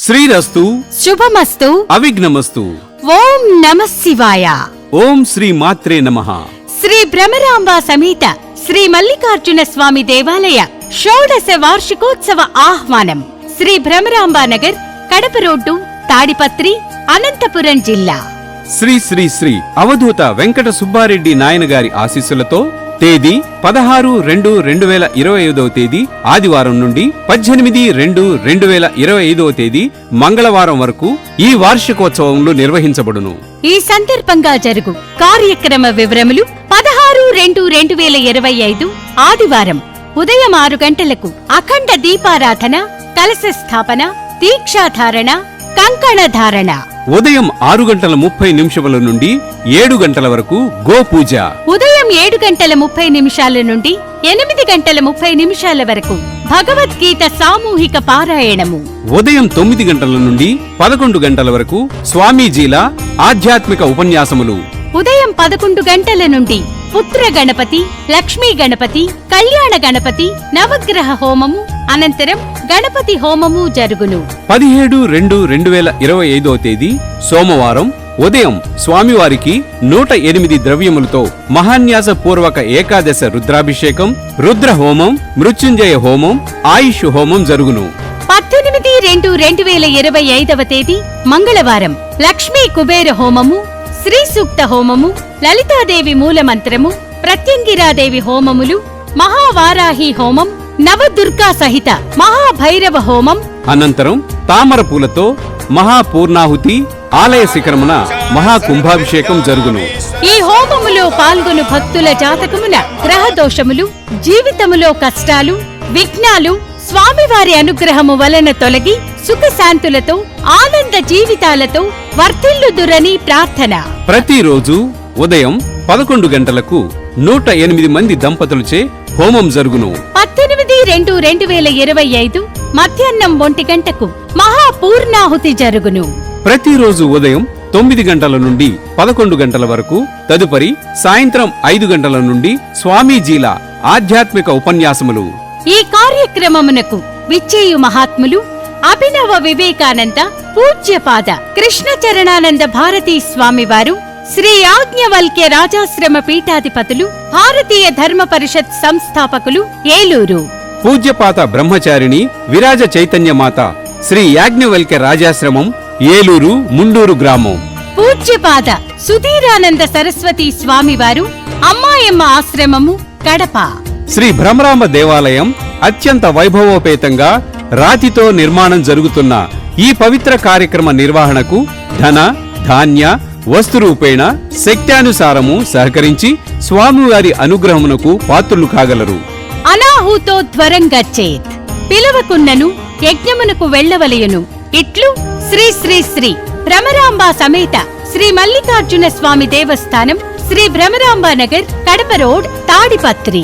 శ్రీరస్తు, శుభమస్తు, అవిఘ్నమస్తు. ఓం నమః శివాయ. ఓం శ్రీ మాత్రే నమః. శ్రీ భ్రమరాంబ సమేత శ్రీ మల్లికార్జున స్వామి దేవాలయ షోడశ వార్షికోత్సవ ఆహ్వానం. శ్రీ భ్రమరాంబ నగర్, కడప రోడ్డు, తాడిపత్రి, అనంతపురం జిల్లా. శ్రీ శ్రీ శ్రీ అవధూత వెంకట సుబ్బారెడ్డి నాయన గారి ఆశీస్సులతో తేదీ 16-2-2025 తేదీ ఆదివారం నుండి 18-2-2025 తేదీ మంగళవారం వరకు ఈ వార్షికోత్సవంలో నిర్వహించబడును. ఈ సందర్భంగా జరుగు కార్యక్రమ వివరములు 16-2-2025 ఆదివారం ఉదయం 6 గంటలకు అఖండ దీపారాధన, కలశ స్థాపన, దీక్షాధారణ, కంకణధారణ. ఉదయం 6:30 నుండి 7 గంటల వరకు గోపూజ. ఉదయం 7:30 నుండి 8:30 వరకు భగవద్గీత సామూహిక పారాయణము. ఉదయం 9 గంటల నుండి 11 గంటల వరకు స్వామీజీల ఆధ్యాత్మిక ఉపన్యాసములు. ఉదయం 11 గంటల నుండి పుత్ర గణపతి, లక్ష్మీ గణపతి, కళ్యాణ గణపతి, నవగ్రహ హోమము, అనంతరం గణపతి హోమము జరుగును. 17-2-2025 తేదీ సోమవారం ఉదయం స్వామివారికి 108 ద్రవ్యములతో మహాన్యాస పూర్వక ఏకాదశ రుద్రాభిషేకం, రుద్ర హోమం, మృత్యుంజయ హోమం, ఆయుష్ హోమం జరుగును. 18-2-2025 తేదీ మంగళవారం లక్ష్మీ కుబేర హోమము, శ్రీ సూక్త హోమము, లలితాదేవి మూలమంత్రము, ప్రత్యంగిరాదేవి హోమములు, మహావారాహి హోమం, నవదుర్గా సహిత మహాభైరవ హోమం. అనంతరం తామర పూలతో మహాపూర్ణాహుతి, ఆలయ శిఖరమున మహాకుంభాభిషేకం జరుగును. ఈ హోమములో పాల్గొను భక్తుల జాతకమున గ్రహ దోషములు, జీవితములో కష్టాలు, విఘ్నాలు స్వామివారి అనుగ్రహము వలన తొలగి సుఖశాంతులతో ఆనంద జీవితాలతో వర్ధిల్లుదురని ప్రార్థన. ప్రతిరోజు ఉదయం 11 గంటలకు 108 మంది దంపతులచే హోమం జరుగును. 18-2-2025 మధ్యాహ్నం 1 గంటకు మహాపూర్ణాహుతి జరుగును. ప్రతిరోజు ఉదయం 9 గంటల నుండి 11 గంటల వరకు, తదుపరి సాయంత్రం 5 గంటల నుండి స్వామీజీల ఆధ్యాత్మిక ఉపన్యాసములు. ఈ కార్యక్రమమునకు విచ్చేయు మహాత్ములు అభినవ వివేకానంద పూజ్యపాద కృష్ణ చరణానంద భారతీ స్వామివారు, శ్రీ యాజ్ఞవల్క్య రాజాశ్రమ పీఠాధిపతులు, భారతీయ ధర్మ పరిషత్ సంస్థాపకులు, ఏలూరు. పూజ్యపాత బ్రహ్మచారిణి విరాజ చైతన్యమాత శ్రీ యాజ్ఞవల్క్య రాజాశ్రమం, ఏలూరు ముండూరు గ్రామం. పూజ్యపాద సుధీరానంద సరస్వతి స్వామివారు, అమ్మాయమ్మ ఆశ్రమము, కడప. శ్రీ భ్రమరాంబ దేవాలయం అత్యంత వైభవోపేతంగా రాతితో నిర్మాణం జరుగుతున్న ఈ పవిత్ర కార్యక్రమ నిర్వహణకు ధన, ధాన్య, వస్తురూపేణ శక్త్యానుసారము సహకరించి స్వామివారి అనుగ్రహమునకు పాత్రులు కాగలరు. అనాహూతో ధ్వరం గచ్చేత్, పిలవకున్నను యజ్ఞమునకు వెళ్లవలయును. ఇట్లు శ్రీ శ్రీ శ్రీ భ్రమరాంబ సమేత శ్రీ మల్లికార్జున స్వామి దేవస్థానం, శ్రీ భ్రమరాంబ నగర్, కడప రోడ్, తాడిపత్రి.